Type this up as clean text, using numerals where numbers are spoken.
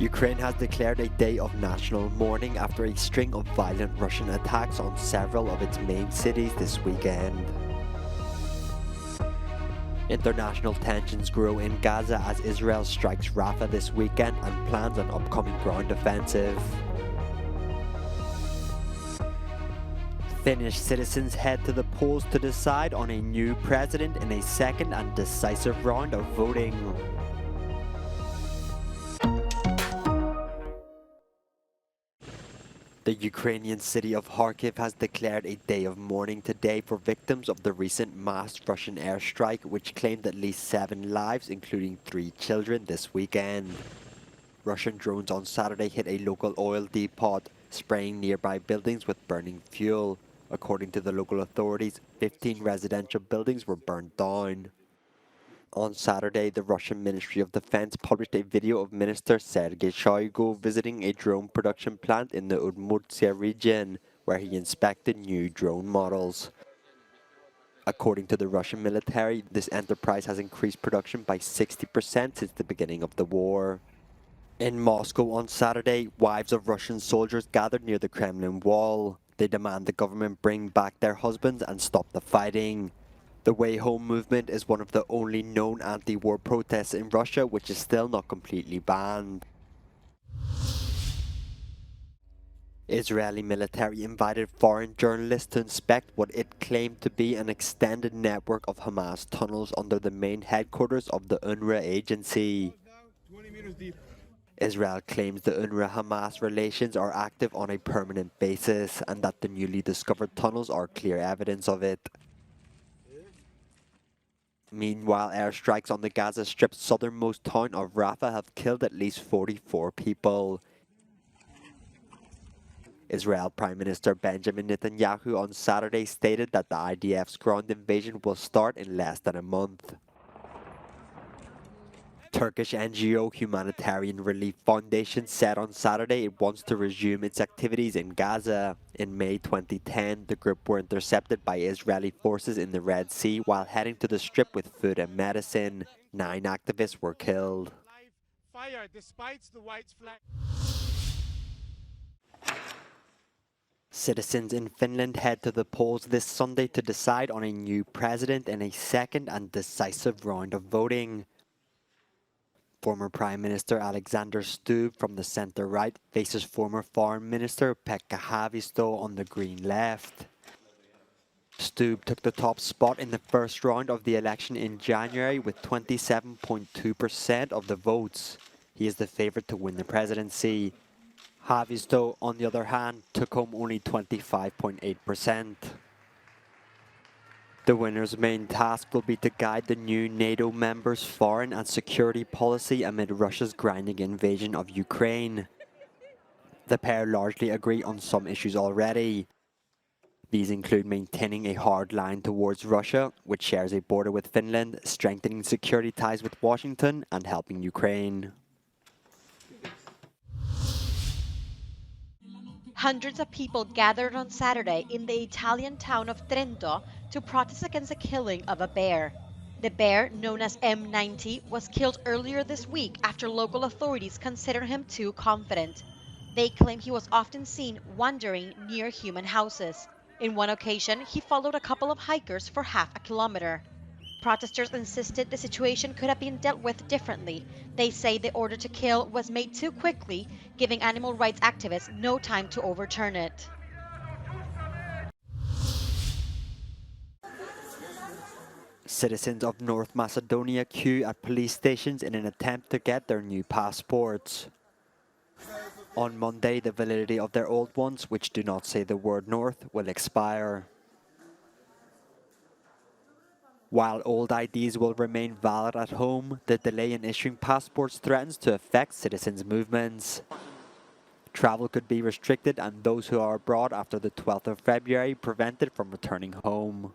Ukraine has declared a day of national mourning after a string of violent Russian attacks on several of its main cities this weekend. International tensions grow in Gaza as Israel strikes Rafah this weekend and plans an upcoming ground offensive. Finnish citizens head to the polls to decide on a new president in a second and decisive round of voting. The Ukrainian city of Kharkiv has declared a day of mourning today for victims of the recent mass Russian airstrike, which claimed at least 7 lives, including 3 children, this weekend. Russian drones on Saturday hit a local oil depot, spraying nearby buildings with burning fuel. According to the local authorities, 15 residential buildings were burned down. On Saturday, the Russian Ministry of Defense published a video of Minister Sergei Shoigu visiting a drone production plant in the Udmurtia region, where he inspected new drone models. According to the Russian military, this enterprise has increased production by 60% since the beginning of the war. In Moscow on Saturday, wives of Russian soldiers gathered near the Kremlin wall. They demand the government bring back their husbands and stop the fighting. The Way Home movement is one of the only known anti-war protests in Russia, which is still not completely banned. Israeli military invited foreign journalists to inspect what it claimed to be an extended network of Hamas tunnels under the main headquarters of the UNRWA agency. Israel claims the UNRWA-Hamas relations are active on a permanent basis and that the newly discovered tunnels are clear evidence of it. Meanwhile, airstrikes on the Gaza Strip's southernmost town of Rafah have killed at least 44 people. Israel Prime Minister Benjamin Netanyahu on Saturday stated that the IDF's ground invasion will start in less than a month. Turkish NGO Humanitarian Relief Foundation said on Saturday it wants to resume its activities in Gaza. In May 2010, the group were intercepted by Israeli forces in the Red Sea while heading to the Strip with food and medicine. 9 activists were killed. Citizens in Finland head to the polls this Sunday to decide on a new president in a second and decisive round of voting. Former Prime Minister Alexander Stubb from the centre-right faces former Foreign Minister Pekka Haavisto on the Green left. Stubb took the top spot in the first round of the election in January with 27.2% of the votes. He is the favourite to win the presidency. Haavisto, on the other hand, took home only 25.8%. The winner's main task will be to guide the new NATO members' foreign and security policy amid Russia's grinding invasion of Ukraine. The pair largely agree on some issues already. These include maintaining a hard line towards Russia, which shares a border with Finland, strengthening security ties with Washington, and helping Ukraine. Hundreds of people gathered on Saturday in the Italian town of Trento to protest against the killing of a bear. The bear, known as M90, was killed earlier this week after local authorities consider him too confident. They claim he was often seen wandering near human houses. In one occasion, he followed a couple of hikers for half a kilometer. Protesters insisted the situation could have been dealt with differently. They say the order to kill was made too quickly, giving animal rights activists no time to overturn it. Citizens of North Macedonia queue at police stations in an attempt to get their new passports. On Monday, the validity of their old ones, which do not say the word North, will expire. While old IDs will remain valid at home, the delay in issuing passports threatens to affect citizens' movements. Travel could be restricted and those who are abroad after the 12th of February prevented from returning home.